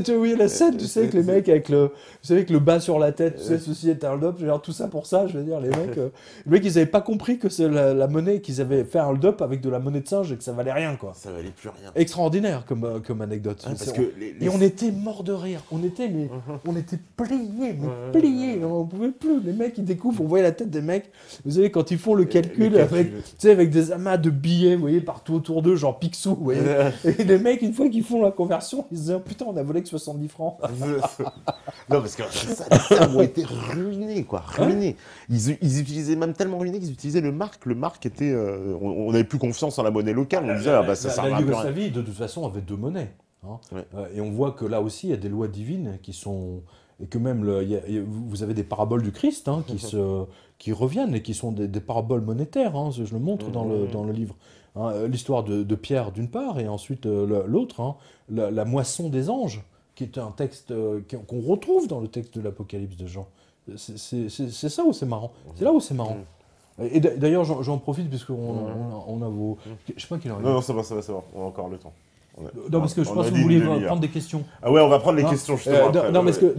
Tu voyais la scène, tu sais, avec les mecs avec le, vous savez, avec le bas sur la tête, tu sais, ceci est un hold-up, genre tout ça pour ça, je veux dire, les mecs, ils avaient pas compris que c'est la monnaie, qu'ils avaient fait un hold-up avec de la monnaie de singe et que ça valait rien, quoi. Ça valait plus rien. Extraordinaire comme anecdote. Parce que et on était morts de rire, on était pliés, on pouvait plus. Les mecs, ils découvrent, on voyait la tête des mecs, vous savez, quand ils font le calcul avec, tu sais, avec des amas de billets, vous voyez, partout autour d'eux, genre Picsou, vous voyez. Et les mecs, une fois qu'ils font la conversion, ils se disent, oh, putain, on a volé que 70 francs. Non, parce que ça, les serves ont été ruinés, quoi, ruinés. Ils utilisaient même tellement ruinés qu'ils utilisaient le marque. Le marque était, on n'avait plus confiance en la monnaie locale. On disait, ça sert à la rien. Yougoslavie, de toute façon, avait deux monnaies. Hein. Ouais. Et on voit que là aussi, il y a des lois divines qui sont... Et que même, vous avez des paraboles du Christ hein, qui reviennent et qui sont des paraboles monétaires. Hein, je le montre dans le livre. Hein, l'histoire de Pierre, d'une part, et ensuite l'autre, hein, la moisson des anges, qui est un texte qu'on retrouve dans le texte de l'Apocalypse de Jean. C'est ça où c'est marrant. C'est là où c'est marrant. Et d'ailleurs, j'en profite, puisqu'on a vos... Je sais pas quelle heure il est. Non, ça va, on a encore le temps. Non, parce que je pense que vous voulez prendre des questions. Ah ouais, on va prendre les questions justement. Après, non, parce que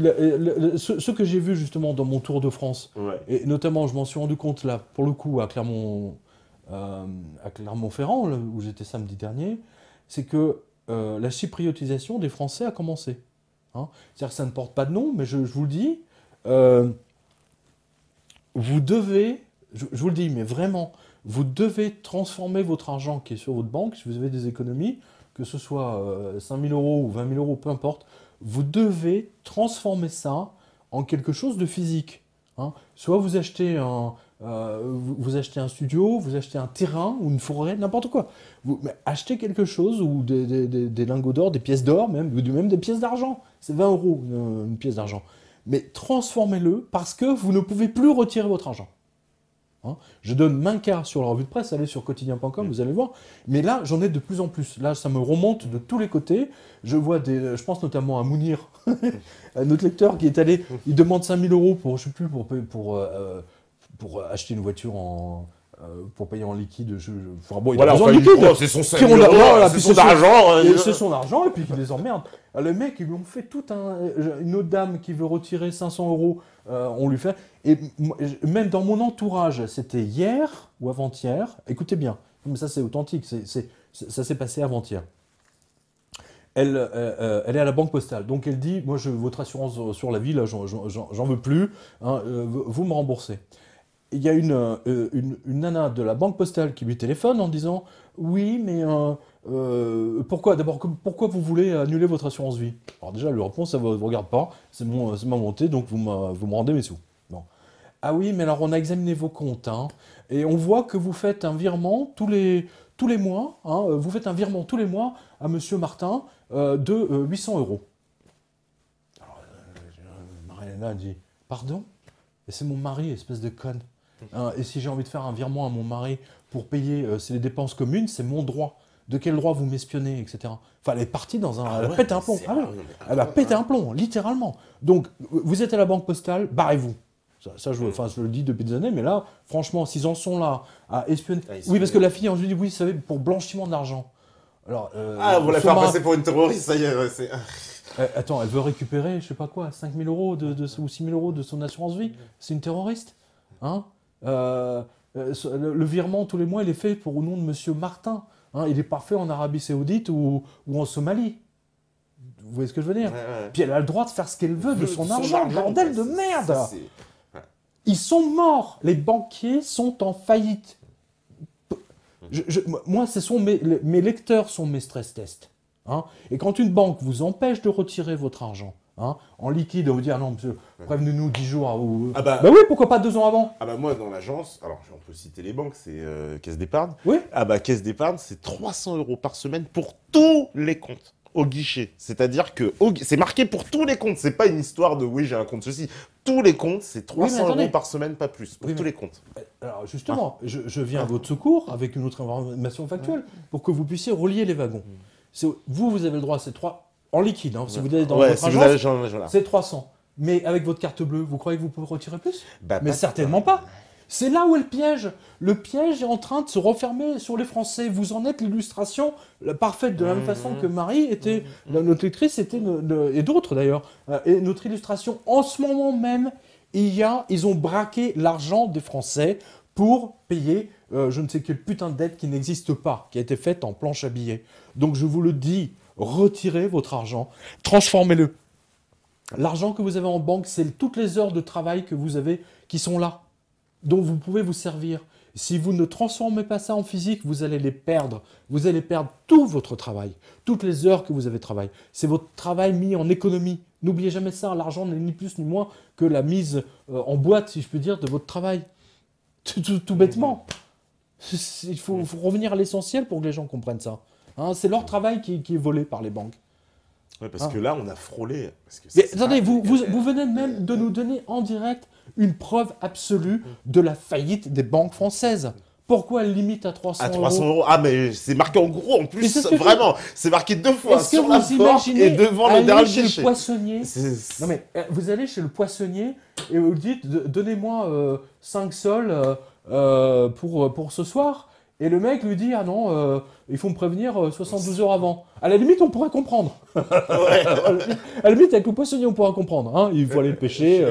ce que j'ai vu justement dans mon tour de France, et notamment je m'en suis rendu compte là, pour le coup, à Clermont-Ferrand, où j'étais samedi dernier, c'est que la chypriotisation des Français a commencé. Hein. C'est-à-dire que ça ne porte pas de nom, mais je vous le dis, vous devez, je vous le dis, mais vraiment, vous devez transformer votre argent qui est sur votre banque, si vous avez des économies, que ce soit 5 000 € ou 20 000 €, peu importe, vous devez transformer ça en quelque chose de physique. Hein. Soit vous achetez vous achetez un studio, vous achetez un terrain ou une forêt, n'importe quoi. Mais achetez quelque chose, ou des lingots d'or, des pièces d'or, même des pièces d'argent. C'est 20 € une pièce d'argent. Mais transformez-le parce que vous ne pouvez plus retirer votre argent. Hein. Je donne main quart sur la revue de presse, allez sur quotidien.com, vous allez voir. Mais là, j'en ai de plus en plus. Là, ça me remonte de tous les côtés. Je vois je pense notamment à Mounir, un autre lecteur qui est allé, il demande 5 000 € pour, je sais plus, pour acheter une voiture pour payer en liquide. Enfin, bon, il a besoin de liquide. C'est son 5 000 €, c'est son argent. C'est son argent, et puis il les emmerde. Le mec, ils lui ont fait une autre dame qui veut retirer 500 €, on lui fait. Et même dans mon entourage, c'était hier ou avant-hier, écoutez bien, mais ça c'est authentique, ça s'est passé avant-hier. Elle est à la banque postale, donc elle dit, moi votre assurance sur la vie, là, j'en veux plus, hein, vous me remboursez. Il y a une nana de la banque postale qui lui téléphone en disant, oui, mais pourquoi vous voulez annuler votre assurance vie? Alors déjà, le réponse, ça ne vous regarde pas, c'est ma volonté, donc vous me rendez mes sous. Bon. Ah oui, mais alors on a examiné vos comptes, hein, et on voit que vous faites un virement tous les mois, hein, vous faites un virement tous les mois à Monsieur Martin de 800 €. Alors, Mariana dit, pardon? Et c'est mon mari, espèce de conne. Hein, et si j'ai envie de faire un virement à mon mari pour payer c'est les dépenses communes, c'est mon droit. De quel droit vous m'espionnez, etc. Enfin, elle est partie dans un... elle a pété un plomb. Elle a pété un plomb, littéralement. Donc, vous êtes à la banque postale, barrez-vous. Ça je le dis depuis des années, mais là, franchement, s'ils en sont là à espionner... Oui, parce que la fille, je lui dis, oui, vous savez, pour blanchiment d'argent. Alors, vous la faire passer pour une terroriste, ça y est, c'est... Attends, elle veut récupérer, je sais pas quoi, 5 000 € ou 6 000 € de son assurance vie. C'est une terroriste, hein. Le virement tous les mois, il est fait au nom de Monsieur Martin. Hein. Il n'est pas fait en Arabie Saoudite ou en Somalie. Vous voyez ce que je veux dire? Puis elle a le droit de faire ce qu'elle veut de son argent, bordel de merde. Ils sont morts. Les banquiers sont en faillite. Moi, mes lecteurs sont mes stress tests. Hein. Et quand une banque vous empêche de retirer votre argent, hein, en liquide, vous dire non, monsieur, prévenez-nous 10 jours. Bah oui, pourquoi pas 2 ans avant? Ah bah moi, dans l'agence, alors on peut citer les banques, c'est Caisse d'épargne. Oui. Ah bah Caisse d'épargne, c'est 300 € par semaine pour tous les comptes au guichet. C'est-à-dire que c'est marqué pour tous les comptes. C'est pas une histoire de oui, j'ai un compte ceci. Tous les comptes, c'est 300 € par semaine, pas plus, pour tous les comptes. Alors justement, je viens à votre secours avec une autre information factuelle pour que vous puissiez relier les wagons. Vous avez le droit à ces 3 en liquide. Hein, si vous allez dans votre agence, c'est 300. Mais avec votre carte bleue, vous croyez que vous pouvez retirer plus? Mais certainement pas. C'est là où est le piège. Le piège est en train de se refermer sur les Français. Vous en êtes l'illustration parfaite, de la même façon que Marie était, notre lectrice était, et d'autres d'ailleurs, et notre illustration. En ce moment même, ils ont braqué l'argent des Français pour payer je ne sais quelle putain de dette qui n'existe pas, qui a été faite en planche à billets. Donc je vous le dis, retirez votre argent, transformez-le. L'argent que vous avez en banque, c'est toutes les heures de travail que vous avez qui sont là, dont vous pouvez vous servir. Si vous ne transformez pas ça en physique, vous allez les perdre. Vous allez perdre tout votre travail, toutes les heures que vous avez travaillé. C'est votre travail mis en économie. N'oubliez jamais ça, l'argent n'est ni plus ni moins que la mise en boîte, si je peux dire, de votre travail. Tout bêtement. Il faut revenir à l'essentiel pour que les gens comprennent ça. Hein, c'est leur travail qui est volé par les banques. Ouais, parce que là, on a frôlé. Parce que mais attendez, vous venez même de nous donner en direct une preuve absolue de la faillite des banques françaises. Pourquoi elle limite à 300 euros? À 300 euros. Ah, mais c'est marqué en gros, en plus, vraiment. C'est marqué 2 fois sur la porte et devant le dernier chez le poissonnier. Non, mais vous allez chez le poissonnier et vous dites, donnez-moi 5 sols pour ce soir. Et le mec lui dit, ah non, il faut me prévenir 72 heures avant. À la limite, on pourrait comprendre. Ouais. À la limite, avec le poissonnier, on pourra comprendre. Hein. Il faut aller le pêcher.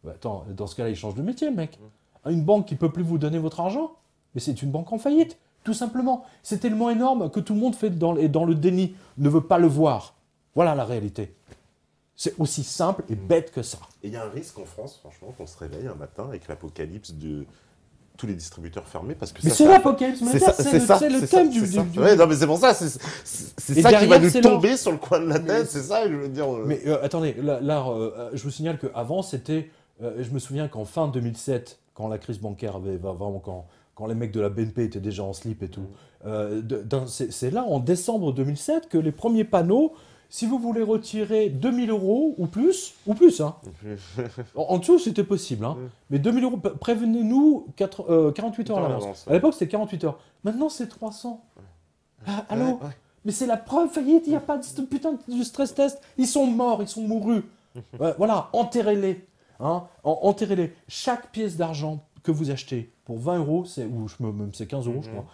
Attends, dans ce cas-là, il change de métier, le mec. Une banque qui ne peut plus vous donner votre argent, mais c'est une banque en faillite, tout simplement. C'est tellement énorme que tout le monde fait dans le déni, ne veut pas le voir. Voilà la réalité. C'est aussi simple et bête que ça. Et il y a un risque en France, franchement, qu'on se réveille un matin avec l'apocalypse de tous les distributeurs fermés. Parce que mais c'est l'apocalypse, c'est le thème du... Ouais, non, mais c'est pour ça, c'est ça qui va nous tomber sur le coin de la tête, c'est ça, je veux dire... Mais attendez, là je vous signale qu'avant, c'était... je me souviens qu'en fin 2007, quand la crise bancaire avait vraiment... Quand les mecs de la BNP étaient déjà en slip et tout, c'est là, en décembre 2007, que les premiers panneaux... Si vous voulez retirer 2000 euros ou plus hein. En dessous, c'était possible. Hein. Mais 2000 euros, prévenez-nous 48 heures à l'avance. À l'époque, c'était 48 heures. Maintenant, c'est 300. Ah, allô Mais c'est la preuve faillite, il n'y a pas de putain de stress test. Ils sont morts, ils sont mourus. Voilà, enterrez-les. Hein. Enterrez-les. Chaque pièce d'argent que vous achetez pour 20 euros, même c'est 15 euros, je crois,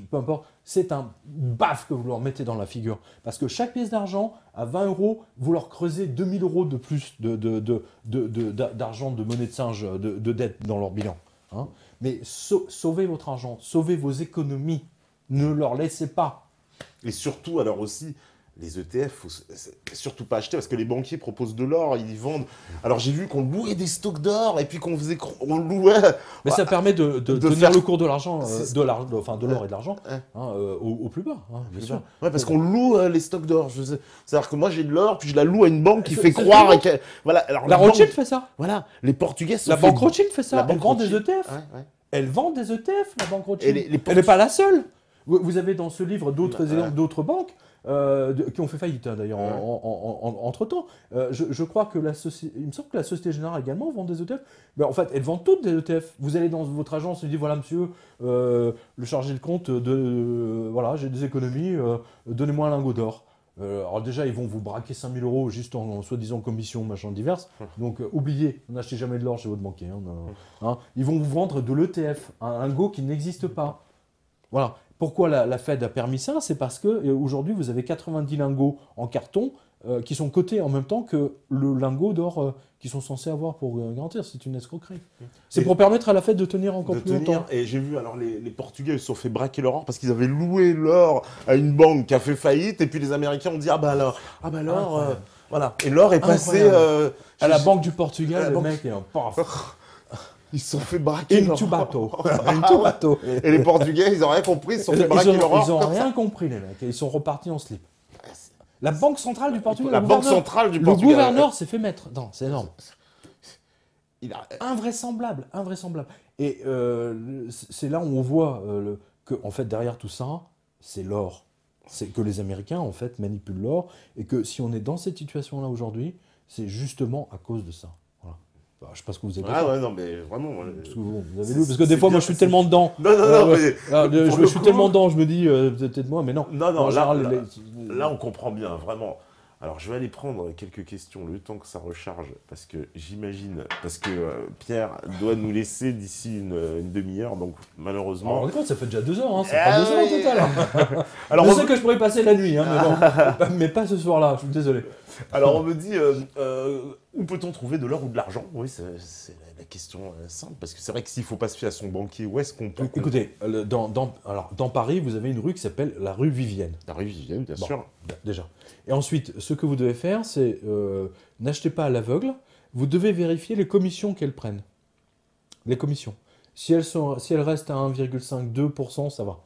peu importe, c'est un baf que vous leur mettez dans la figure. Parce que chaque pièce d'argent, à 20 euros, vous leur creusez 2000 euros de plus d'argent, de monnaie de singe, de dette dans leur bilan. Hein. Mais sauvez votre argent, sauvez vos économies, ne leur laissez pas. Et surtout, alors aussi, les ETF, faut surtout pas acheter parce que les banquiers proposent de l'or, ils vendent. Alors j'ai vu qu'on louait des stocks d'or et puis qu'on louait. Mais ça permet de tenir le cours de l'argent, de l'or et de l'argent, au plus bas, hein, bien sûr. Ouais, parce qu'on loue les stocks d'or. C'est-à-dire que moi j'ai de l'or, puis je la loue à une banque qui fait croire. Voilà. Alors, la Rothschild fait ça. Voilà. Les Portugais. La banque Rothschild fait ça. Elle vend des ETF. Elle vend des ETF, la banque Rothschild. Elle n'est pas la seule. Vous avez dans ce livre d'autres exemples d'autres banques. Qui ont fait faillite d'ailleurs entre-temps. Je crois que il me semble que la Société Générale également vend des ETF. Mais en fait, elles vendent toutes des ETF. Vous allez dans votre agence et vous dites, voilà monsieur, le chargé de compte, voilà, j'ai des économies, donnez-moi un lingot d'or. Alors déjà, ils vont vous braquer 5000 euros juste en soi-disant commission, machin diverses. Donc oubliez, n'achetez jamais de l'or chez votre banquier. Hein. Ils vont vous vendre de l'ETF, un lingot qui n'existe pas. Voilà. Pourquoi la Fed a permis ça? C'est parce qu'aujourd'hui, vous avez 90 lingots en carton qui sont cotés en même temps que le lingot d'or qu'ils sont censés avoir pour garantir. C'est une escroquerie. C'est pour permettre à la Fed de tenir encore plus longtemps. Et j'ai vu, alors les Portugais ils se sont fait braquer leur or parce qu'ils avaient loué l'or à une banque qui a fait faillite. Et puis les Américains ont dit, voilà. Et l'or est passé à la Banque du Portugal, le mec est un paf. Ils se sont fait braquer leur bateau. Et les Portugais, ils n'ont rien compris, ils se sont fait braquer leur or. Ils n'ont rien compris, les mecs. Ils sont repartis en slip. La Banque centrale du Portugal. Le gouverneur s'est fait mettre. Non, c'est énorme. Invraisemblable. Et c'est là où on voit que, en fait, derrière tout ça, c'est l'or. C'est que les Américains, en fait, manipulent l'or. Et que si on est dans cette situation-là aujourd'hui, c'est justement à cause de ça. Je ne sais pas ce que vous avez dit. Ah ouais, non, mais vraiment. Vous avez lu, parce que des fois, moi, je suis tellement dedans. Non, mais. Je suis tellement dedans, je me dis, peut-être moi, mais non. Non, là, on comprend bien, vraiment. Alors, je vais aller prendre quelques questions le temps que ça recharge, parce que j'imagine, Pierre doit nous laisser d'ici une demi-heure, donc malheureusement... Alors, ça fait déjà 2 heures, hein, c'est pas 2 heures au total. Alors, je sais que je pourrais passer la nuit, hein, mais bon, mais pas ce soir-là, je suis désolé. Alors, on me dit, où peut-on trouver de l'or ou de l'argent? Oui, c'est la question simple, parce que c'est vrai que s'il ne faut pas se fier à son banquier, où est-ce qu'on peut... Écoutez, dans Paris, vous avez une rue qui s'appelle la rue Vivienne. La rue Vivienne, bien sûr. Déjà. Et ensuite, ce que vous devez faire, c'est n'achetez pas à l'aveugle, vous devez vérifier les commissions qu'elles prennent. Les commissions. Si elles restent à 1,5-2%, ça va.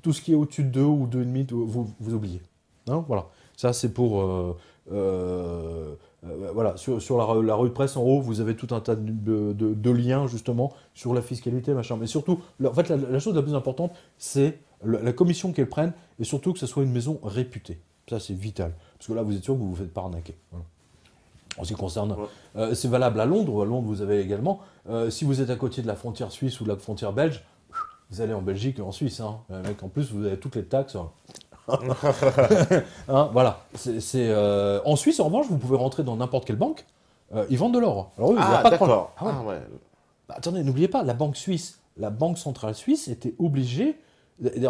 Tout ce qui est au-dessus de 2 ou 2,5, vous oubliez. Hein, voilà. Ça, c'est pour... voilà, sur la rue de presse, en haut, vous avez tout un tas de liens, justement, sur la fiscalité, machin. Mais surtout, en fait, la chose la plus importante, c'est la commission qu'elles prennent, et surtout que ce soit une maison réputée. Ça, c'est vital. Parce que là, vous êtes sûr que vous ne vous faites pas arnaquer. Voilà. En ce qui concerne... c'est valable à Londres. À Londres, vous avez également... si vous êtes à côté de la frontière suisse ou de la frontière belge, vous allez en Belgique et en Suisse. Hein. En plus, vous avez toutes les taxes. Hein, voilà. En Suisse, en revanche, vous pouvez rentrer dans n'importe quelle banque. Ils vendent de l'or. Alors, oui, il n'y a pas de problème. Bah, attendez, n'oubliez pas, la banque suisse, la banque centrale suisse était obligée... Je le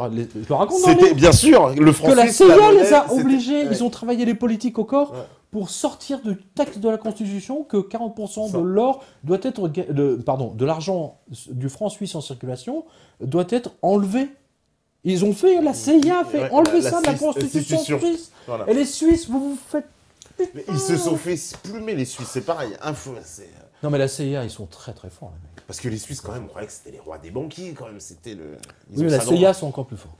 raconte dans C'était bien sûr le franc que la suisse, CIA les a obligés, ouais. Ils ont travaillé les politiques au corps pour sortir du texte de la Constitution que 40% de l'or doit être, de l'argent du franc suisse en circulation doit être enlevé. Ils ont fait, la CIA a fait enlever ça de la Constitution suisse. Voilà. Et les Suisses, vous faites... Mais ils se sont fait plumer les Suisses, c'est pareil. Non mais la CIA, ils sont très très forts, les mecs. Parce que les Suisses, quand même, on croyait que c'était les rois des banquiers, quand même. C'était le... Oui, mais la CIA sont encore plus forts.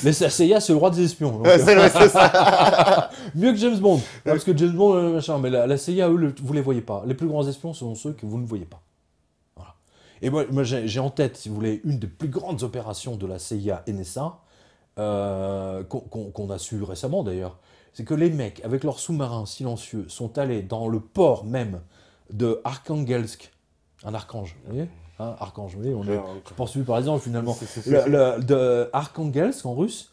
Mais la CIA, c'est le roi des espions. Donc... c'est ça. Mieux que James Bond. Parce que James Bond, machin, mais la CIA, eux, vous les voyez pas. Les plus grands espions sont ceux que vous ne voyez pas. Voilà. Et moi j'ai en tête, si vous voulez, une des plus grandes opérations de la CIA NSA, qu'on a su récemment d'ailleurs. C'est que les mecs, avec leurs sous-marins silencieux, sont allés dans le port même de Arkhangelsk. Un archange, vous voyez, hein, archange, vous voyez, on est poursuivi par les anges finalement. De Arkhangelsk en russe,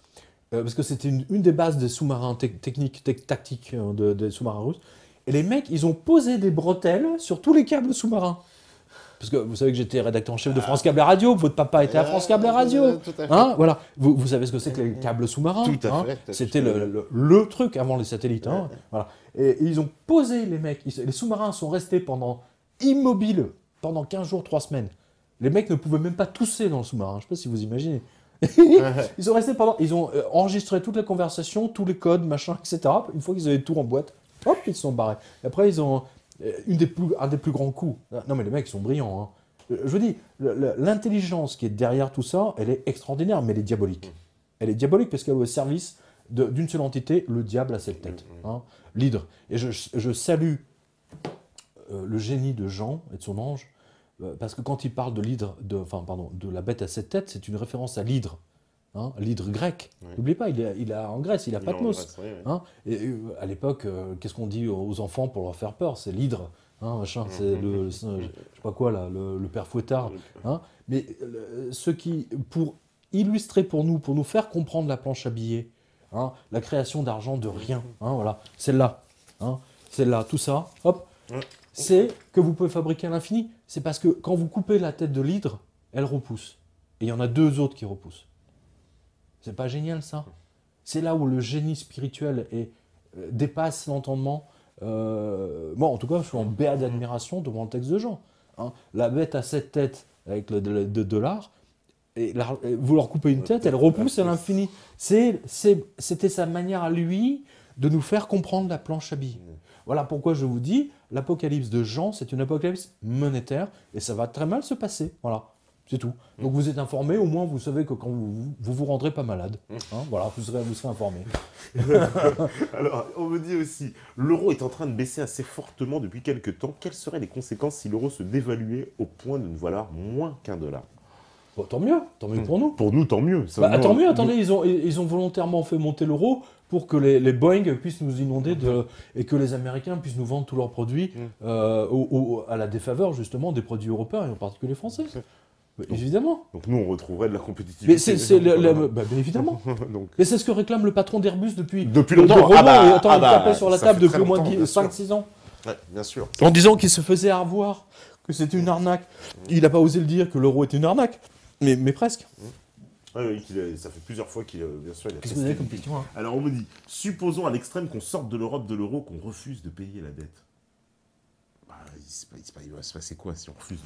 parce que c'était une des bases des sous-marins tactiques des sous-marins russes. Et les mecs, ils ont posé des bretelles sur tous les câbles sous-marins. Parce que vous savez que j'étais rédacteur en chef de France Câble et Radio, votre papa était à France Câble et Radio. Hein, voilà. Vous savez ce que c'est que les câbles sous-marins. Tout à fait. C'était le truc avant les satellites. Hein, voilà. Et ils ont posé les mecs. Les sous-marins sont restés immobiles pendant 15 jours, 3 semaines. Les mecs ne pouvaient même pas tousser dans le sous-marin. Je ne sais pas si vous imaginez. Ils sont restés ils ont enregistré toutes les conversations, tous les codes, machin, etc. Une fois qu'ils avaient tout en boîte, hop, ils se sont barrés. Et après, ils ont un des plus grands coups. Non, mais les mecs, ils sont brillants. Hein. Je vous dis, l'intelligence qui est derrière tout ça, elle est extraordinaire, mais elle est diabolique. Elle est diabolique parce qu'elle est au service d'une seule entité, le diable à 7 têtes. Hein, l'hydre. Et je salue le génie de Jean et de son ange, parce que quand il parle de l'hydre, de la bête à 7 têtes, c'est une référence à l'hydre. Hein, l'hydre grec. N'oubliez pas, il a en Grèce, il a Patmos. Hein, et à l'époque, qu'est-ce qu'on dit aux enfants pour leur faire peur? C'est l'hydre. Hein, machin, c'est je sais pas quoi là, le père Fouettard. Hein, mais pour illustrer pour nous faire comprendre la planche à billets, hein, la création d'argent de rien, hein, voilà, celle-là, tout ça, hop, c'est que vous pouvez fabriquer à l'infini. C'est parce que quand vous coupez la tête de l'hydre, elle repousse. Et il y en a 2 autres qui repoussent. C'est pas génial ça? C'est là où le génie spirituel dépasse l'entendement. Moi, en tout cas, je suis en béat d'admiration devant le texte de Jean. Hein. La bête à 7 têtes avec le $, et vous leur coupez une tête, elle repousse à l'infini. C'était sa manière à lui de nous faire comprendre la planche à billets. Voilà pourquoi je vous dis, l'apocalypse de Jean, c'est une apocalypse monétaire, et ça va très mal se passer. Voilà, c'est tout. Donc vous êtes informés, au moins vous savez que quand vous rendrez pas malade. Hein, voilà, vous serez informés. Alors, on me dit aussi, l'euro est en train de baisser assez fortement depuis quelques temps. Quelles seraient les conséquences si l'euro se dévaluait au point de ne valoir moins qu'1 $? Bon, tant mieux pour nous. Pour nous, tant mieux. Tant mieux, attendez, ils ont volontairement fait monter l'euro pour que les Boeing puissent nous inonder et que les Américains puissent nous vendre tous leurs produits à la défaveur justement des produits européens et en particulier français. Évidemment. Donc nous, on retrouverait de la compétitivité. Mais c'est évidemment. Donc... Mais c'est ce que réclame le patron d'Airbus depuis longtemps. Il tapait sur la table depuis au moins 5-6 ans. Ouais, bien sûr. En disant qu'il se faisait avoir, que c'était une arnaque. Il n'a pas osé le dire que l'euro était une arnaque. Mais presque. Oui, ça fait plusieurs fois qu'il bien sûr. Qu'est-ce que vous avez comme question, hein? Alors on me dit, supposons à l'extrême qu'on sorte de l'Europe, de l'euro, qu'on refuse de payer la dette. Bah, il va se passer quoi si on refuse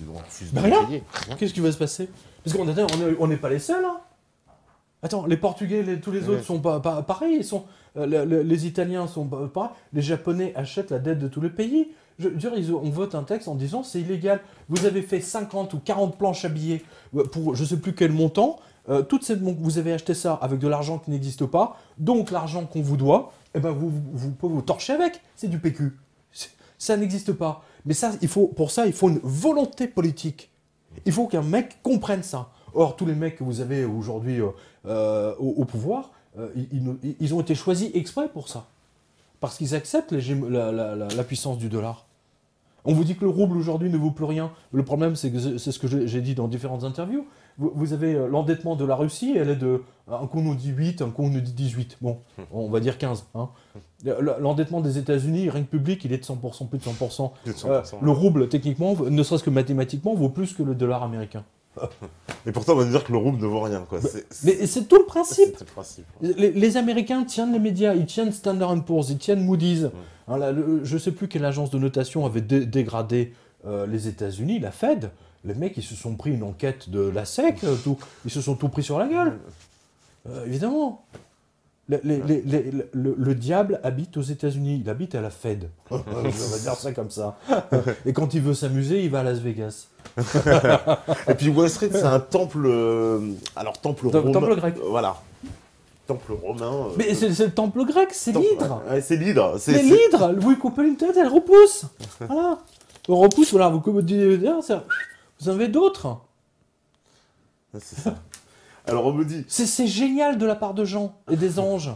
de rien. payer? Qu'est-ce qui va se passer? Parce qu'on n'est pas les seuls, hein. Attends, les Portugais, tous les autres sont pas pareils. Les Italiens sont pas pareils. Les Japonais achètent la dette de tous les pays. Je veux dire, on vote un texte en disant c'est illégal. Vous avez fait 50 ou 40 planches à billets pour je sais plus quel montant. Vous avez acheté ça avec de l'argent qui n'existe pas. Donc l'argent qu'on vous doit, eh ben vous pouvez vous torcher avec. C'est du PQ. Ça n'existe pas. Mais ça, pour ça, il faut une volonté politique. Il faut qu'un mec comprenne ça. Or, tous les mecs que vous avez aujourd'hui au pouvoir, ils ont été choisis exprès pour ça. Parce qu'ils acceptent la puissance du dollar. On vous dit que le rouble aujourd'hui ne vaut plus rien. Le problème, c'est que c'est ce que j'ai dit dans différentes interviews. Vous avez l'endettement de la Russie, elle est de... Un coup on nous dit 8, un coup on nous dit 18. Bon, on va dire 15. Hein. L'endettement des États-Unis, rien que public, il est de 100%, plus de 100%. Le rouble, techniquement, ne serait-ce que mathématiquement, vaut plus que le dollar américain. Et pourtant, on va nous dire que le rouble ne vaut rien, quoi. Mais c'est tout le principe. C'est le principe. Les Américains tiennent les médias, ils tiennent Standard & Poor's, ils tiennent Moody's. Hein, je ne sais plus quelle agence de notation avait dégradé les États-Unis, la Fed. Les mecs, ils se sont pris une enquête de la SEC, ils se sont tout pris sur la gueule. Évidemment. Le diable habite aux États-Unis, il habite à la Fed. On va dire ça comme ça. Et quand il veut s'amuser, il va à Las Vegas. Et puis Wall Street, c'est un temple. Alors, temple romain. Temple grec. Voilà. Temple romain. Mais c'est le temple grec, c'est l'hydre. Ouais, c'est l'hydre. C'est l'hydre. Vous lui coupez une tête, elle repousse. Voilà. Elle repousse, voilà. Vous en avez d'autres. C'est ça. Alors on me dit... C'est génial de la part de gens et des anges.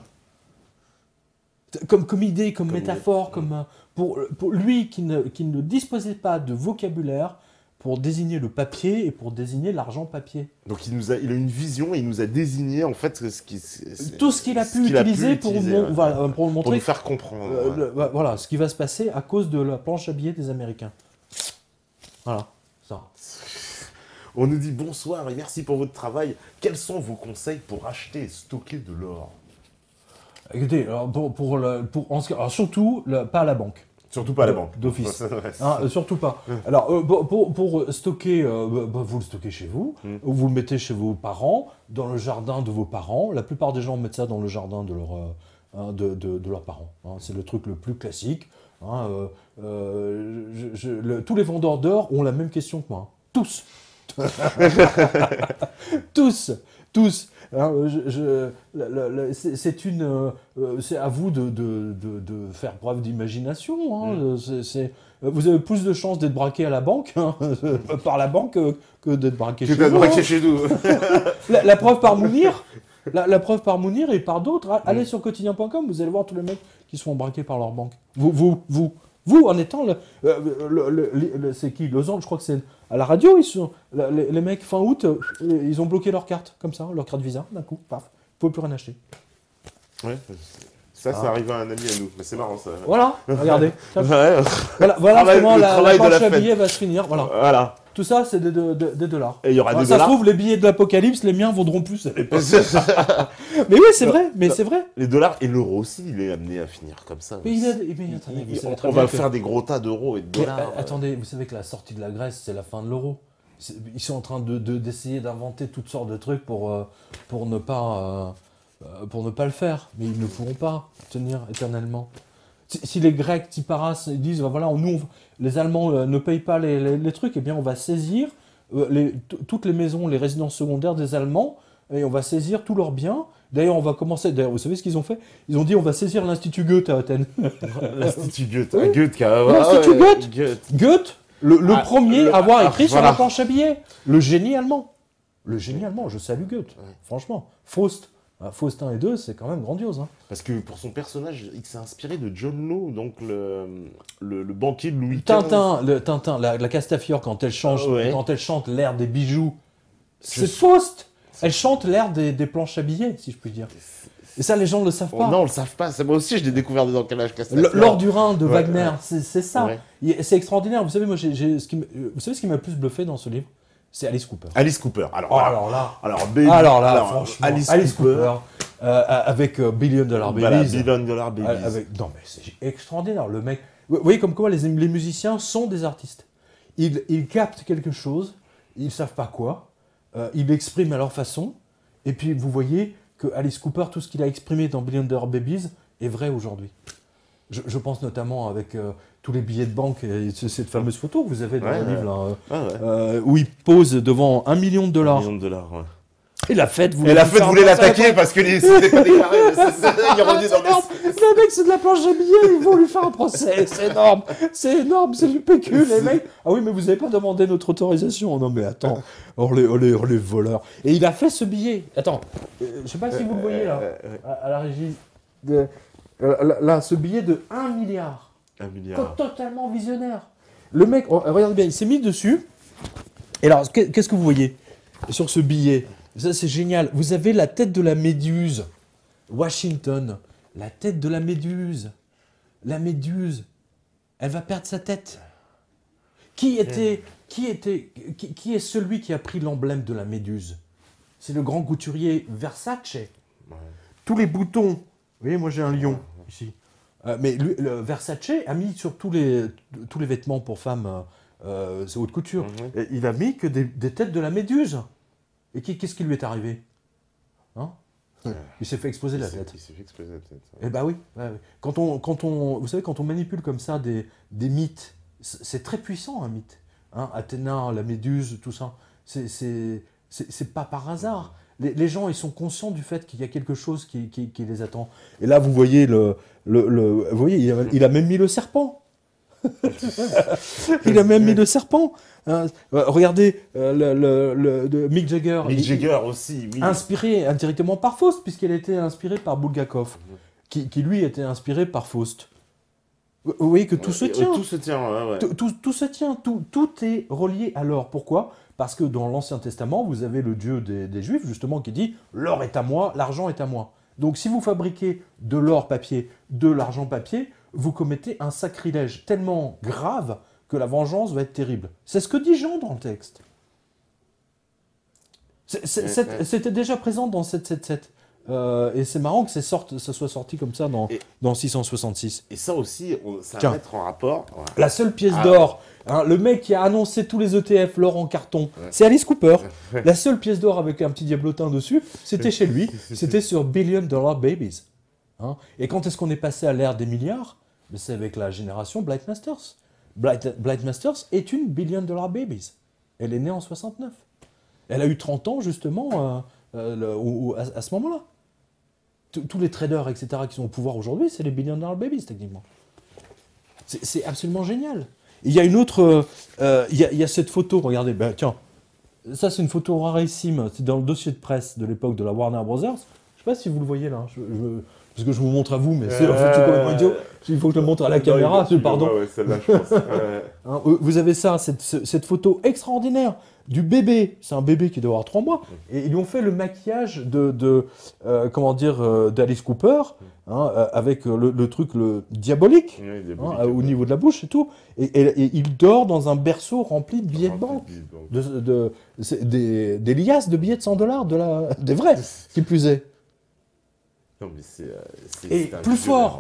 Comme idée, comme métaphore, pour lui qui ne disposait pas de vocabulaire pour désigner le papier et pour désigner l'argent papier. Donc il a une vision et il nous a désigné en fait tout ce qu'il a pu utiliser pour nous montrer. Pour nous faire comprendre. Voilà, ce qui va se passer à cause de la planche à billets des Américains. Voilà, ça. On nous dit bonsoir et merci pour votre travail. Quels sont vos conseils pour acheter et stocker de l'or? Écoutez, alors surtout, pas à la banque. Surtout pas à la banque. D'office. Surtout pas. Alors, pour stocker, vous le stockez chez vous, vous le mettez chez vos parents, dans le jardin de vos parents. La plupart des gens mettent ça dans le jardin de leurs parents. Hein. C'est le truc le plus classique. Hein. Tous les vendeurs d'or ont la même question que moi. Hein. Tous. tous. Hein, c'est à vous de faire preuve d'imagination. Hein. Vous avez plus de chances d'être braqué à la banque, hein, par la banque, que d'être braqué chez vous. Chez nous. La preuve par Mounir. La preuve par Mounir et par d'autres. Allez sur quotidien.com, vous allez voir tous les mecs qui se font braquer par leur banque. Vous, en étant c'est qui Lausanne, je crois que c'est à la radio, les mecs fin août, ils ont bloqué leur carte, comme ça, leur carte Visa, d'un coup, paf, il ne faut plus rien acheter. Ouais, ça arrive à un ami à nous, mais c'est marrant ça. Voilà, regardez. Voilà comment la planche à billets va se finir, voilà. Tout ça, c'est des dollars. Et il y aura des ça dollars. se trouve, les billets de l'Apocalypse, les miens vaudront plus à l'époque. Mais oui, c'est vrai, c'est vrai. Les dollars et l'euro aussi, il est amené à finir comme ça. Mais attendez, on va faire des gros tas d'euros et de dollars. Attendez, vous savez que la sortie de la Grèce, c'est la fin de l'euro. Ils sont en train d'essayer d'inventer toutes sortes de trucs pour ne pas le faire. Mais ils ne pourront pas tenir éternellement. Si les Grecs, Tiparas, disent, voilà, les Allemands ne payent pas les trucs, eh bien on va saisir toutes les maisons, les résidences secondaires des Allemands, et on va saisir tous leurs biens. D'ailleurs, vous savez ce qu'ils ont fait? Ils ont dit, on va saisir l'Institut Goethe à Athènes. L'Institut Goethe, oui. L'Institut Goethe, le premier à avoir écrit sur la planche à billets. Le génie allemand. Je salue Goethe, franchement. Faust 1 et 2, c'est quand même grandiose. Hein. Parce que pour son personnage, il s'est inspiré de John Law, donc le banquier de Louis XV. Tintin, la Castafiore, quand elle chante l'air des bijoux, C'est Faust. Elle chante l'air des planches à billets, si je puis dire. Et ça, les gens ne le savent pas. Non, on le savent pas. Moi aussi, je l'ai découvert dans Calage Castaner. L'or du Rhin de Wagner, c'est ça. Ouais. C'est extraordinaire. Vous savez, moi, vous savez ce qui m'a le plus bluffé dans ce livre? C'est Alice Cooper. Alice Cooper. Alors là, franchement, Alice Cooper. Avec Billion Dollar Babies. Voilà, Billion Dollar Babies. Non, mais c'est extraordinaire. Le mec. Vous voyez comme quoi les musiciens sont des artistes. Ils captent quelque chose, ils savent pas quoi, ils l'expriment à leur façon, et puis vous voyez que Alice Cooper, tout ce qu'il a exprimé dans Billion Dollar Babies est vrai aujourd'hui. Je pense notamment avec tous les billets de banque et cette fameuse photo que vous avez dans le livre, là, où il pose devant $1 million. $1 million, ouais. Et la fête voulait l'attaquer parce que c'était pas déclaré. Il est revenu dans le mec, c'est de la planche à billets, ils vont lui faire un procès. C'est énorme, c'est du PQ, les mecs. Ah oui, mais vous n'avez pas demandé notre autorisation. Non, mais attends, oh les voleurs. Et il a fait ce billet. Attends, je sais pas si vous le voyez là, à la régie. Là, ce billet de 1 milliard. 1 milliard. Totalement visionnaire. Le mec, regardez bien, il s'est mis dessus. Et alors, qu'est-ce que vous voyez sur ce billet? Ça, c'est génial. Vous avez la tête de la méduse. Washington. La tête de la méduse. La méduse. Elle va perdre sa tête. Qui est celui qui a pris l'emblème de la méduse? C'est le grand couturier Versace. Ouais. Tous les boutons. Vous voyez, moi j'ai un lion ici. Mais lui, le Versace a mis sur tous les vêtements pour femmes haute couture. Et il a mis que des têtes de la méduse. Et qu'est-ce qui lui est arrivé? Hein? Il s'est fait exploser la tête. Il s'est fait exploser la tête. Eh ben oui. Ouais. Vous savez, quand on manipule comme ça des mythes, c'est très puissant un mythe. Hein? Athéna, la méduse, tout ça. C'est pas par hasard. Les gens, ils sont conscients du fait qu'il y a quelque chose qui les attend. Et là, vous voyez, vous voyez, il a même mis le serpent. Il a même mis le serpent. Regardez de Mick Jagger. Mick Jagger aussi, oui. Inspiré indirectement par Faust, puisqu'elle était inspirée par Bulgakov, qui lui était inspiré par Faust. Vous voyez que tout se tient. Tout se tient, ouais. Tout se tient. Tout est relié à l'or. Pourquoi? Parce que dans l'Ancien Testament, vous avez le Dieu des Juifs, justement, qui dit « l'or est à moi, l'argent est à moi ». Donc si vous fabriquez de l'or papier, de l'argent papier, vous commettez un sacrilège tellement grave que la vengeance va être terrible. C'est ce que dit Jean dans le texte. C'était déjà présent dans 777. Et c'est marrant que ça soit sorti comme ça dans 666. Et ça aussi, ça va mettre en rapport. Ouais. La seule pièce d'or, hein, le mec qui a annoncé tous les ETF, l'or en carton, c'est Alice Cooper. La seule pièce d'or avec un petit diablotin dessus, c'était chez lui. C'était sur Billion Dollar Babies. Hein. Et quand est-ce qu'on est passé à l'ère des milliards? C'est avec la génération Blight Masters. Blight Masters est une Billion Dollar Babies. Elle est née en 69. Elle a eu 30 ans, justement, à ce moment-là. Tous les traders, etc., qui sont au pouvoir aujourd'hui, c'est les Billion Dollar Babies, techniquement. C'est absolument génial. Il y a une autre... il y a cette photo, regardez, ben, tiens, ça c'est une photo rarissime, c'est dans le dossier de presse de l'époque de la Warner Brothers. Je ne sais pas si vous le voyez là, parce que je vous montre à vous, mais en fait, c'est complètement idiot. Il faut que je le montre à la caméra, pardon. Ouais, celle-là, je pense. Hein, vous avez ça, cette photo extraordinaire du bébé. C'est un bébé qui doit avoir 3 mois. Et ils lui ont fait le maquillage d'Alice Cooper, hein, avec le truc diabolique, hein, au niveau de la bouche et tout. Et il dort dans un berceau rempli de billets de banque. Des liasses de billets de $100, des vrais, qui plus est. Non, mais et plus fort,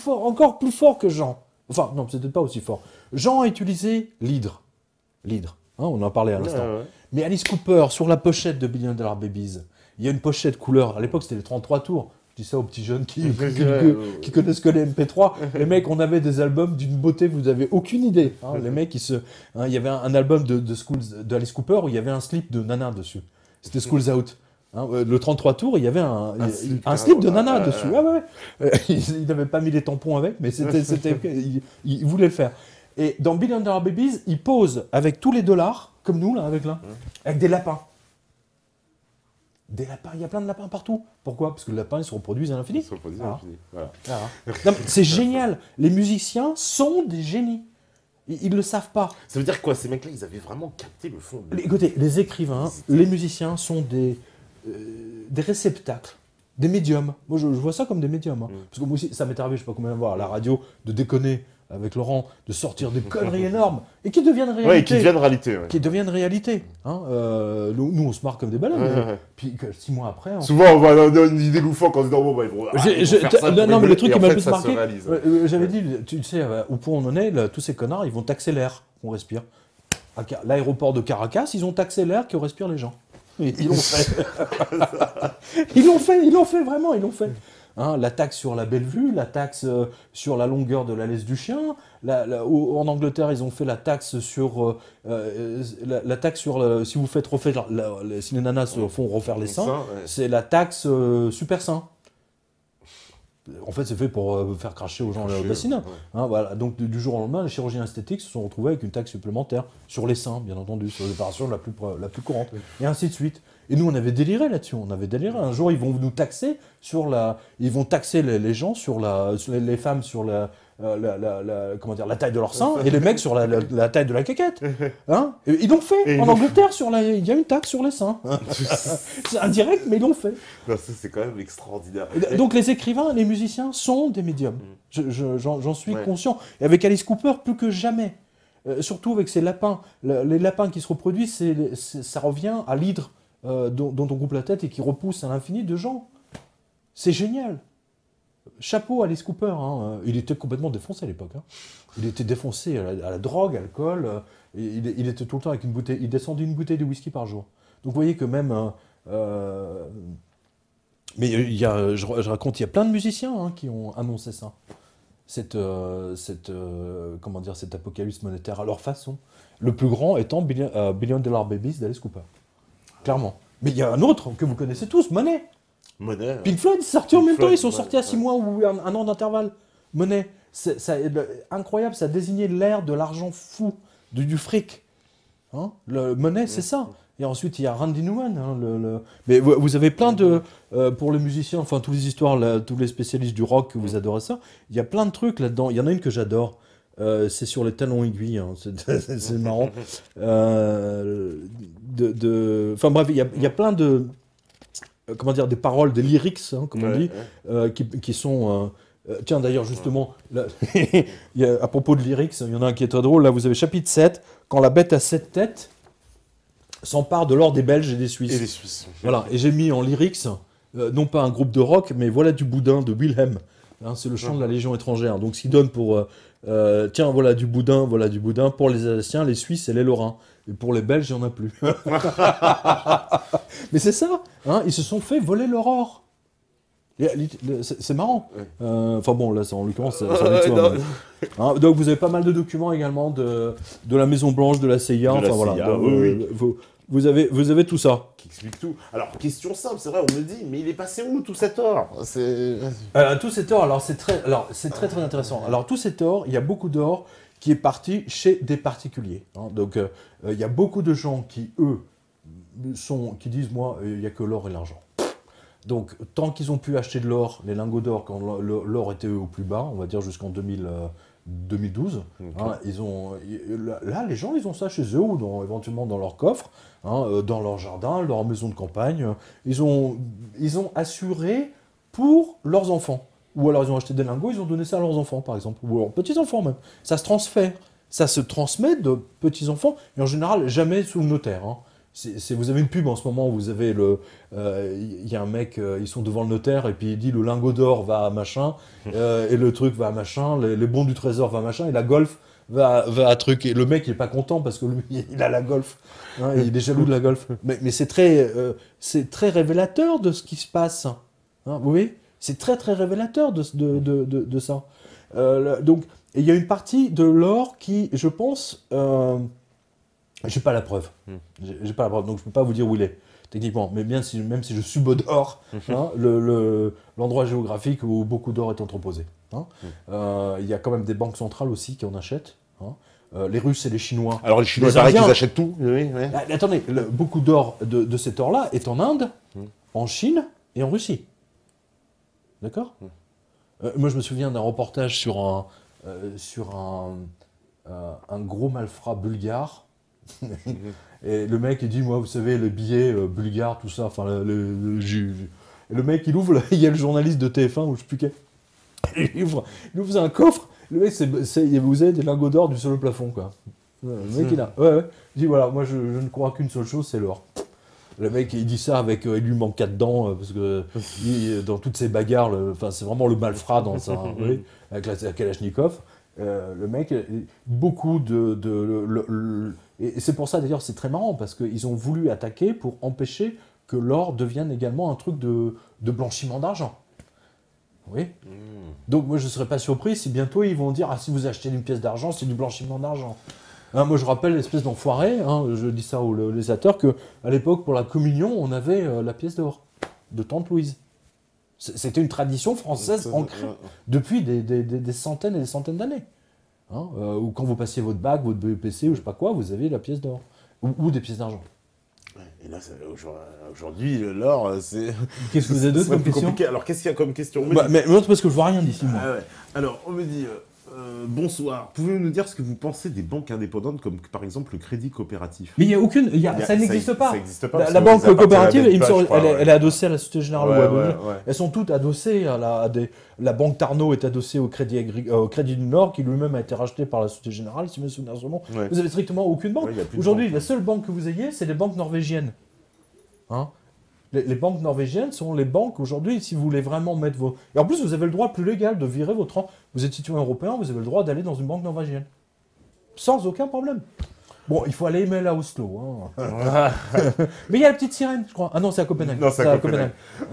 encore plus fort que Jean. Enfin, non, c'était pas aussi fort. Jean a utilisé l'hydre. L'hydre, hein, on en parlait à l'instant. Ouais. Mais Alice Cooper, sur la pochette de Billion Dollar Babies, il y a une pochette couleur. À l'époque, c'était les 33 tours. Je dis ça aux petits jeunes qui connaissent que les MP3. Les mecs, on avait des albums d'une beauté, vous n'avez aucune idée. Hein, les mecs, il y avait un album d'Alice Cooper où il y y avait un slip de Nana dessus. C'était School's Out. Hein, le 33 tours, il y avait un slip de Nana dessus. Il n'avait pas mis les tampons avec, mais il voulait le faire. Et dans Billion Dollar Babies, il pose avec tous les dollars, comme nous, là, avec des lapins. Des lapins, il y a plein de lapins partout. Pourquoi? Parce que les lapins, ils se reproduisent à l'infini. Voilà. C'est génial. Les musiciens sont des génies. Ils ne le savent pas. Ça veut dire quoi? Ces mecs-là, ils avaient vraiment capté le fond. Écoutez, les écrivains, les musiciens sont des réceptacles, des médiums. Moi, je vois ça comme des médiums. Hein. Parce que moi aussi, ça m'est arrivé, je ne sais pas combien de fois, à la radio, de déconner avec Laurent, de sortir des conneries énormes, et qui deviennent réalité. Ouais, qui deviennent réalité. Ouais. Qui deviennent réalité. Hein. Nous, on se marre comme des baleines. Puis 6 mois après... Souvent, on va avoir une idée loufoque quand on se dit, bon, bah, ils vont faire ça. Non, mais le truc qui m'a le plus marqué, réalise, j'avais dit, tu sais, au point où on en est, là, tous ces connards, ils vont taxer l'air qu'on respire. À l'aéroport de Caracas, ils ont taxé l'air que respirent les gens. Ils l'ont fait. Ils l'ont fait, vraiment, ils l'ont fait. Hein, la taxe sur la Bellevue, la taxe sur la longueur de la laisse du chien. En Angleterre, ils ont fait la taxe sur la taxe sur si vous faites refaire si les nanas se font refaire les seins, c'est la taxe super sein. En fait, c'est fait pour faire cracher aux gens le bassinet. Ouais. Hein, voilà. Donc, du jour au lendemain, les chirurgiens esthétiques se sont retrouvés avec une taxe supplémentaire sur les seins, bien entendu, sur l'opération la plus courante, et ainsi de suite. Et nous, on avait déliré là-dessus. On avait déliré. Un jour, ils vont nous taxer ils vont taxer les gens sur les femmes sur comment dire, la taille de leur sein, et les mecs sur la taille de la caquette. Hein, ils l'ont fait. En Angleterre, il y a une taxe sur les seins. C'est indirect, mais ils l'ont fait. Non, ça, c'est quand même extraordinaire. Donc les écrivains, les musiciens sont des médiums. J'en suis conscient. Et avec Alice Cooper, plus que jamais. Surtout avec ces lapins. Les lapins qui se reproduisent, ça revient à l'hydre dont on coupe la tête et qui repousse à l'infini de gens. C'est génial. Chapeau à Alice Cooper. Hein. Il était complètement défoncé à l'époque. Hein. Il était défoncé à la drogue, à l'alcool. Il était tout le temps avec une bouteille. Il descendait une bouteille de whisky par jour. Donc vous voyez que même... mais je raconte, il y a plein de musiciens qui ont annoncé ça. Comment dire, cet apocalypse monétaire à leur façon. Le plus grand étant Billion Dollar Babies d'Alice Cooper. Clairement. Mais il y a un autre que vous connaissez tous, Money. Pink Floyd, c'est sorti en même temps, ils sont sortis à 6 mois ou un an d'intervalle. Money, incroyable, ça désignait l'ère de l'argent fou, du fric. Hein, le Money, c'est ça. Et ensuite, il y a Randy Newman. Hein, Mais vous avez plein de... pour les musiciens, enfin, tous les histoires, tous les spécialistes du rock, vous adorez ça. Il y a plein de trucs là-dedans. Il y en a une que j'adore. C'est sur les talons aiguilles. Hein. C'est marrant. Enfin, bref, il y a plein de... comment dire, des paroles, des lyrics, hein, comme on dit, qui sont... tiens, d'ailleurs, justement, là, à propos de lyrics, il y en a un qui est très drôle. Là, vous avez chapitre 7. Quand la bête à 7 têtes s'empare de l'or des Belges et des Suisses. Et des Suisses. Voilà, et j'ai mis en lyrics, non pas un groupe de rock, mais Voilà du boudin de Wilhelm. Hein, c'est le chant de la Légion étrangère. Donc, ce qui donne pour... tiens, voilà du boudin, pour les Alsaciens, les Suisses et les Lorrains. Et pour les Belges, il n'y en a plus. Mais c'est ça, hein, ils se sont fait voler leur or. C'est marrant. Enfin bon, là, en l'occurrence, ça hein, donc vous avez pas mal de documents également de la Maison Blanche, de la CIA. Enfin voilà. Vous avez tout ça. Qui explique tout. Alors, question simple, c'est vrai, on me dit, mais il est passé où tout cet or? Tout cet or, alors c'est très intéressant. Alors tout cet or, il y a beaucoup d'or qui est parti chez des particuliers. Hein. Donc il y a beaucoup de gens qui, eux, qui disent, moi, il n'y a que l'or et l'argent. Donc, tant qu'ils ont pu acheter de l'or, les lingots d'or, quand l'or était au plus bas, on va dire jusqu'en 2012, hein, là, les gens, ils ont ça chez eux, ou éventuellement dans leur coffre, hein, dans leur jardin, leur maison de campagne. Ils ont assuré pour leurs enfants. Ou alors, ils ont acheté des lingots, ils ont donné ça à leurs enfants, par exemple, ou à leurs petits-enfants même. Ça se transfère. Ça se transmet de petits-enfants, et en général, jamais sous le notaire. Hein. Vous avez une pub en ce moment où vous avez il y a un mec, ils sont devant le notaire et puis il dit le lingot d'or va à machin et le truc va à machin, les bons du trésor va à machin et la golf va à truc. Et le mec il est pas content parce que lui il a la golf, hein, et il est jaloux de la golf. Mais c'est très révélateur de ce qui se passe. Hein, vous voyez, c'est très révélateur de ça. Donc il y a une partie de l'or qui, je pense... j'ai pas la preuve. J'ai pas la preuve, donc je peux pas vous dire où il est, techniquement. Mais même si je subodore hein, l'endroit géographique où beaucoup d'or est entreposé. Hein. Il y a quand même des banques centrales aussi qui en achètent. Hein. Les Russes et les Chinois. Alors les Chinois, pareil, qu'ils achètent tout. Oui. Attendez, beaucoup d'or de cet or-là est en Inde, en Chine et en Russie. D'accord. Moi, je me souviens d'un reportage sur un un gros malfrat bulgare. Et le mec, il dit, moi, vous savez, les billets bulgares, tout ça, enfin, et le mec, il ouvre, il y a le journaliste de TF1, ou je sais plus quel. Il ouvre un coffre, le mec, vous avez des lingots d'or du sol au plafond, quoi. Le mec, il a. Ouais. Il dit, voilà, moi, je ne crois qu'une seule chose, c'est l'or. Le mec, il dit ça avec. Il lui manque 4 dents, parce que dans toutes ces bagarres, c'est vraiment le malfrat dans ça, oui, avec la Kalachnikov. Le mec, beaucoup et c'est pour ça d'ailleurs, c'est très marrant, parce qu'ils ont voulu attaquer pour empêcher que l'or devienne également un truc de blanchiment d'argent. Oui. Donc moi, je ne serais pas surpris si bientôt ils vont dire, ah, si vous achetez une pièce d'argent, c'est du blanchiment d'argent. Moi, je rappelle l'espèce d'enfoiré, je dis ça aux législateurs, qu'à l'époque, pour la communion, on avait la pièce d'or de Tante Louise. C'était une tradition française ancrée depuis des centaines et des centaines d'années. Ou quand vous passiez votre bac, votre BEPC, ou je sais pas quoi, vous avez la pièce d'or. Ou des pièces d'argent. Et là, aujourd'hui, l'or, c'est... Qu'est-ce que vous avez d'autre comme question? Alors, qu'est-ce qu'il y a comme question? Mais l'autre, parce que je vois rien d'ici, moi. Ouais. Alors, on me dit... bonsoir. Pouvez-vous nous dire ce que vous pensez des banques indépendantes comme par exemple le crédit coopératif? Mais il n'y a aucune. Ça n'existe pas. Ça n'existe pas. La banque coopérative, elle est adossée à la Société Générale. Ouais. Elles sont toutes adossées à la banque Tarnot est adossée au Crédit du Nord, qui lui-même a été racheté par la Société Générale, si mes souvenirs sont bons. Ouais. Vous avez strictement aucune banque. Aujourd'hui, la seule banque que vous ayez, c'est les banques norvégiennes. Les banques norvégiennes sont les banques aujourd'hui, si vous voulez vraiment mettre vos... Et en plus, vous avez le droit plus légal de virer votre... Vous êtes citoyen européen, vous avez le droit d'aller dans une banque norvégienne. Sans aucun problème. Bon, il faut aller aimer à Oslo. Mais il y a la petite sirène, je crois. Ah non, c'est à Copenhague. Non, c'est à Copenhague.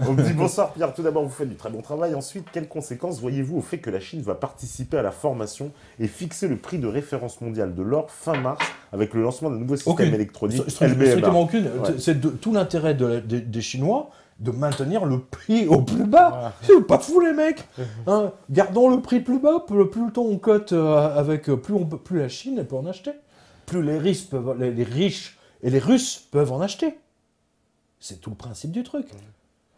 On me dit bonsoir Pierre, tout d'abord vous faites du très bon travail. Ensuite, quelles conséquences voyez-vous au fait que la Chine va participer à la formation et fixer le prix de référence mondial de l'or fin mars avec le lancement d'un nouveau système électronique LBMA? Strictement aucune. Ouais. C'est tout l'intérêt des Chinois de maintenir le prix au plus bas. C'est pas fou les mecs. Gardons le prix plus bas, plus le temps on cote plus la Chine elle peut en acheter. Plus les riches et les Russes peuvent en acheter. C'est tout le principe du truc.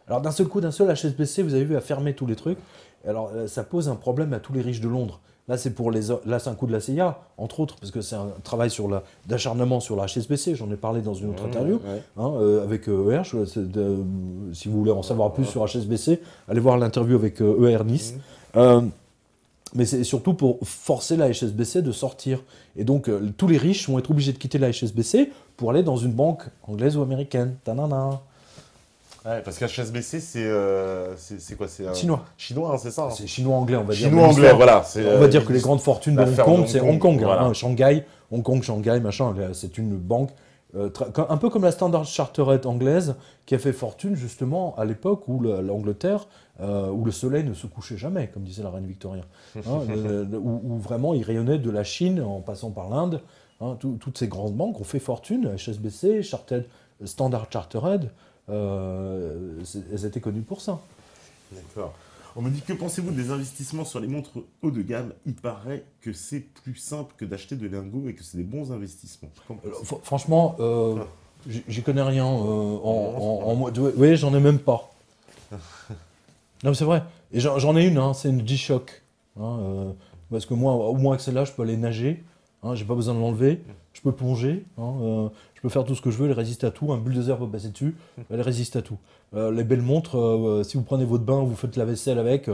Alors d'un seul coup, HSBC, vous avez vu, a fermé tous les trucs. Alors ça pose un problème à tous les riches de Londres. Là, c'est un coup de la CIA, entre autres, parce que c'est un travail d'acharnement sur la HSBC. J'en ai parlé dans une autre interview avec ER. Si vous voulez en savoir plus sur HSBC, allez voir l'interview avec ER Nice. Mais c'est surtout pour forcer la HSBC de sortir. Et donc, tous les riches vont être obligés de quitter la HSBC pour aller dans une banque anglaise ou américaine. Tanana. Ouais, parce qu'HSBC, c'est quoi? C'est chinois. Chinois, c'est ça. C'est chinois-anglais, on va dire. Chinois-anglais, voilà. On va dire que les grandes fortunes de Hong Kong, c'est Hong Kong. Voilà. Shanghai, Hong Kong, Shanghai, machin. C'est une banque, un peu comme la Standard Chartered anglaise, qui a fait fortune justement à l'époque où l'Angleterre, où le soleil ne se couchait jamais, comme disait la reine Victoria. Où vraiment il rayonnait de la Chine en passant par l'Inde. Toutes ces grandes banques ont fait fortune, HSBC, Standard Chartered. Elles étaient connues pour ça. D'accord. On me dit, que pensez-vous des investissements sur les montres haut de gamme? Il paraît que c'est plus simple que d'acheter de lingots et que c'est des bons investissements. Franchement, j'y connais rien. Vous voyez, j'en ai même pas. Non, mais c'est vrai. Et j'en ai une, c'est une G-Shock. Parce que moi, au moins avec celle-là, je peux aller nager. J'ai pas besoin de l'enlever. Je peux plonger. Je peux faire tout ce que je veux. Elle résiste à tout. Un bulldozer peut passer dessus. Elle résiste à tout. Les belles montres, si vous prenez votre bain, vous faites la vaisselle avec.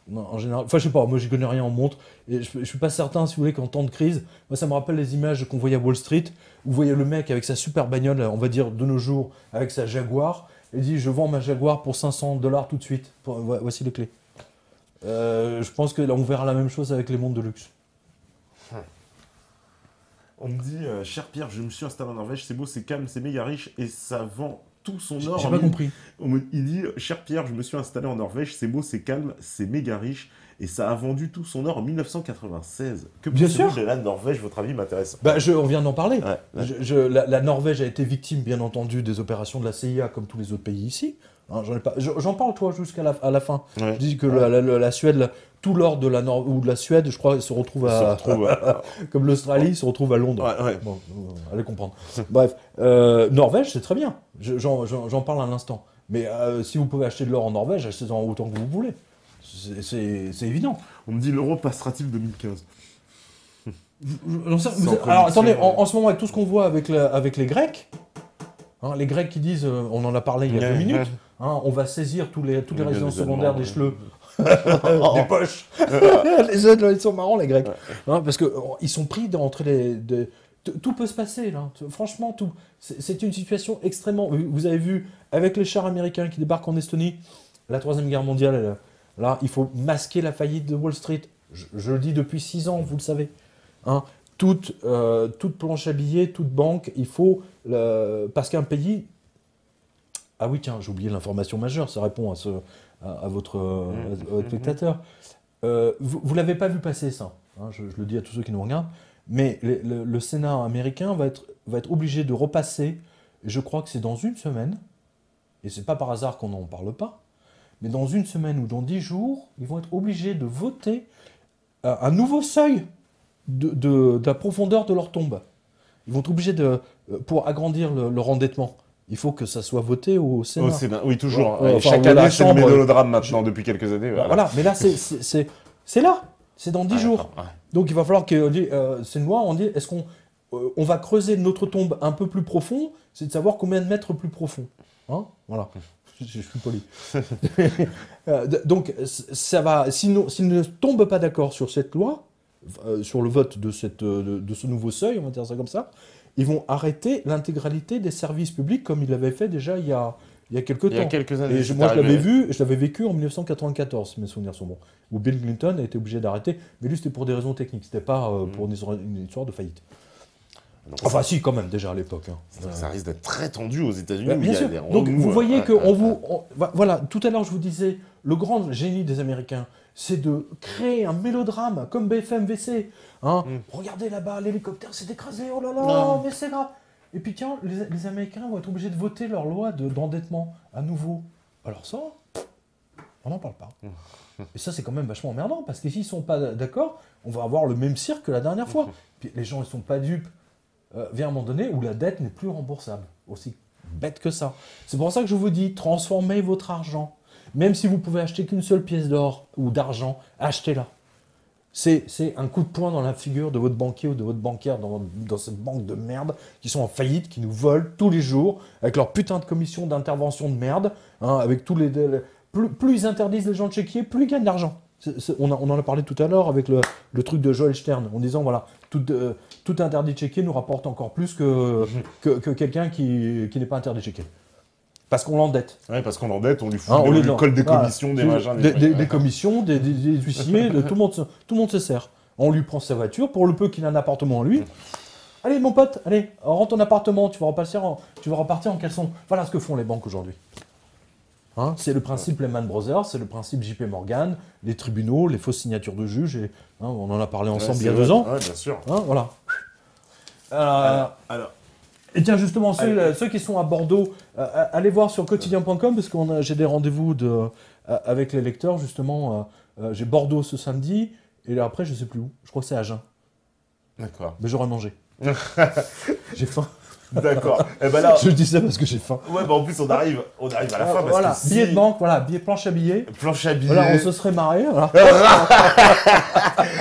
Non, en général, enfin je sais pas, moi j'y connais rien en montre. Et je suis pas certain, si vous voulez, qu'en temps de crise, moi ça me rappelle les images qu'on voyait à Wall Street, où vous voyez le mec avec sa super bagnole, on va dire de nos jours, avec sa Jaguar, et dit je vends ma Jaguar pour $500 tout de suite. Voici les clés. Je pense que là on verra la même chose avec les montres de luxe. On me dit, cher Pierre, je me suis installé en Norvège, c'est beau, c'est calme, c'est méga riche et ça vend tout son or. J'ai pas compris. Il dit, cher Pierre, je me suis installé en Norvège, c'est beau, c'est calme, c'est méga riche et ça a vendu tout son or en 1996. Que pensez-vous de la Norvège? Votre avis m'intéresse. On vient d'en parler. Ouais. La Norvège a été victime, bien entendu, des opérations de la CIA comme tous les autres pays ici. J'en parle, toi, jusqu'à la fin. Ouais. Je dis que la Suède, tout l'or de la Suède, je crois, se retrouve comme l'Australie, se retrouve à Londres. Ouais. Bon, allez comprendre. Bref, Norvège, c'est très bien. J'en parle un instant. Mais si vous pouvez acheter de l'or en Norvège, achetez-en autant que vous voulez. C'est évident. On me dit, l'euro passera-t-il 2015? Alors attendez, en ce moment, avec tout ce qu'on voit avec les Grecs, hein, les Grecs qui disent, on en a parlé il y a 2 minutes, hein, on va saisir tous les résidences secondaires des chleux, des poches. Ils sont marrants, les Grecs. Hein, parce qu'ils sont pris entre les... Tout peut se passer, là. Franchement, tout. C'est une situation extrêmement... Vous avez vu, avec les chars américains qui débarquent en Estonie, la 3e guerre mondiale, là, il faut masquer la faillite de Wall Street. Je le dis depuis 6 ans, vous le savez. Hein, toute planche à billets, toute banque, il faut... parce qu'un pays... Ah oui, tiens, j'ai oublié l'information majeure, ça répond à votre spectateur. Vous ne l'avez pas vu passer, ça. Hein, je le dis à tous ceux qui nous regardent. Mais le Sénat américain va être obligé de repasser, je crois que c'est dans 1 semaine, et c'est pas par hasard qu'on n'en parle pas, mais dans 1 semaine ou dans 10 jours, ils vont être obligés de voter un nouveau seuil de la profondeur de leur tombe. Ils vont être obligés pour agrandir leur endettement. Il faut que ça soit voté au Sénat. Au Sénat, oui, toujours. Chaque année, c'est le mélodrame maintenant, depuis quelques années. Voilà, mais là, c'est là. C'est dans 10 jours. Ouais. Donc il va falloir que c'est une loi, on dit, est-ce qu'on va creuser notre tombe un peu plus profond, c'est de savoir combien de mètres plus profond. Hein, voilà, je suis poli. Donc ça va, s'ils ne tombent pas d'accord sur cette loi, sur le vote de ce nouveau seuil, on va dire ça comme ça, ils vont arrêter l'intégralité des services publics comme ils l'avaient fait déjà il y a quelques temps. Il y a quelques années. Et moi, je l'avais vécu en 1994, si mes souvenirs sont bons, où Bill Clinton a été obligé d'arrêter, mais lui, c'était pour des raisons techniques, c'était pas pour une histoire de faillite. Donc, enfin, si, quand même, déjà à l'époque. Hein. Ça risque d'être très tendu aux États-Unis. Bah, bien sûr. Donc, vous voyez que voilà, tout à l'heure, je vous disais, le grand génie des Américains, c'est de créer un mélodrame comme BFM VC. Hein. Regardez là-bas, l'hélicoptère s'est écrasé, oh là là, mais c'est grave. Et puis tiens, les Américains vont être obligés de voter leur loi d'endettement à nouveau. Alors ça, on n'en parle pas. Et ça, c'est quand même vachement emmerdant, parce que s'ils ne sont pas d'accord, on va avoir le même cirque que la dernière fois. Puis les gens, ils ne sont pas dupes. Vient un moment donné où la dette n'est plus remboursable. Aussi bête que ça. C'est pour ça que je vous dis, transformez votre argent. Même si vous pouvez acheter qu'une seule pièce d'or ou d'argent, achetez-la. C'est un coup de poing dans la figure de votre banquier ou de votre banquière dans cette banque de merde qui sont en faillite, qui nous volent tous les jours avec leur putain de commission d'intervention de merde. Hein, avec tous plus ils interdisent les gens de chéquier, plus ils gagnent d'argent. On en a parlé tout à l'heure avec le truc de Joel Stern en disant voilà, tout interdit de chéquier nous rapporte encore plus que quelqu'un qui n'est pas interdit de chéquier. Parce qu'on l'endette. Oui, parce qu'on l'endette, on lui fout on lui colle des commissions, des machins. Des commissions, des huissiers, tout le monde se sert. On lui prend sa voiture, pour le peu qu'il a un appartement à lui. Allez, mon pote, allez, rentre ton appartement, tu vas repartir en caleçon. Voilà ce que font les banques aujourd'hui. Hein, c'est le principe Lehman Brothers, c'est le principe JP Morgan, les tribunaux, les fausses signatures de juges, et, hein, on en a parlé ensemble il y a 2 ans. Oui, bien sûr. Hein, voilà. Alors. Et tiens, justement, ceux qui sont à Bordeaux, allez voir sur quotidien.com, parce que j'ai des rendez-vous avec les lecteurs, justement. J'ai Bordeaux ce samedi, et là, après, je ne sais plus où. Je crois que c'est Agen. D'accord. Mais j'aurais mangé. J'ai faim. D'accord. Et ben là, je dis ça parce que j'ai faim. Ouais, bah en plus, on arrive à la fin. Voilà, parce que billet de banque, voilà, planche à billets. Planche à billets. Voilà, on se serait marré. Voilà.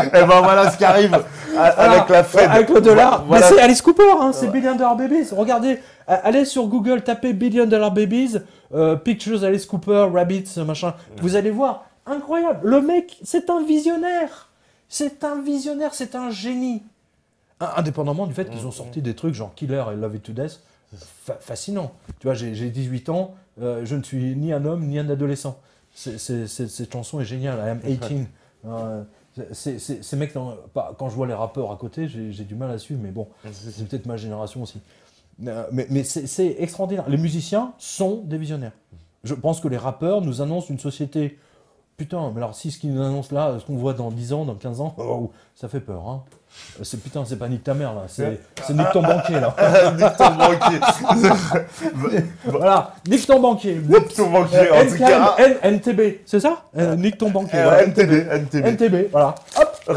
Et ben voilà ce qui arrive avec la Fed. Avec le dollar. Voilà. Mais c'est Alice Cooper, hein, c'est Billion Dollar Babies. Regardez, allez sur Google, tapez Billion Dollar Babies, Pictures Alice Cooper, Rabbits, machin. Vous allez voir, incroyable. Le mec, c'est un visionnaire. C'est un visionnaire, c'est un génie. Indépendamment du fait qu'ils ont sorti des trucs genre Killer et Love It to Death, fascinant. Tu vois, j'ai 18 ans, je ne suis ni un homme ni un adolescent. Cette chanson est géniale, I am 18. Ces mecs, quand je vois les rappeurs à côté, j'ai du mal à suivre, mais bon, c'est peut-être ma génération aussi. Mais c'est extraordinaire. Les musiciens sont des visionnaires. Je pense que les rappeurs nous annoncent une société... Putain, mais alors si ce qu'ils nous annoncent là, ce qu'on voit dans 10 ans, dans 15 ans, ça fait peur. Hein. Putain, c'est pas nique ta mère là, c'est nique ton banquier là. Nique ton banquier. Voilà, nique ton banquier. Nique ton banquier, en tout cas. NTB, c'est ça Nique ton banquier. Voilà. NTB. NTB, voilà. Hop,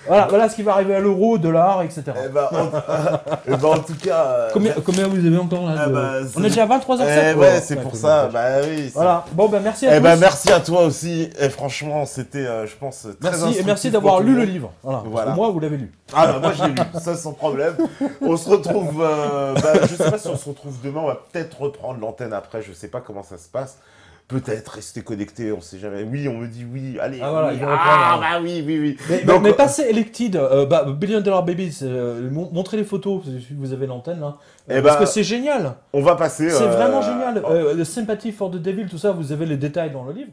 Voilà ce qui va arriver à l'euro, dollar, etc. En tout cas... Combien vous avez encore là On est déjà à 23h07. Ouais, c'est pour ça. Bah oui. Voilà. Bon, ben merci à tous. Merci à toi aussi. Et franchement, c'était, je pense, très instructif. Et merci d'avoir lu le livre. Voilà. Parce que moi, vous l'avez lu. Ah bah moi, je l'ai lu. Ça, sans problème. On se retrouve... je sais pas si on se retrouve demain. On va peut-être reprendre l'antenne après. Je sais pas comment ça se passe. Peut-être rester connecté, on sait jamais. Oui, on me dit oui, allez. Oui. Mais passez Elected, Billion Dollar Babies, montrez les photos si vous avez l'antenne là. Parce que c'est génial. On va passer. C'est vraiment génial. Le Sympathy for the Devil, tout ça, vous avez les détails dans le livre.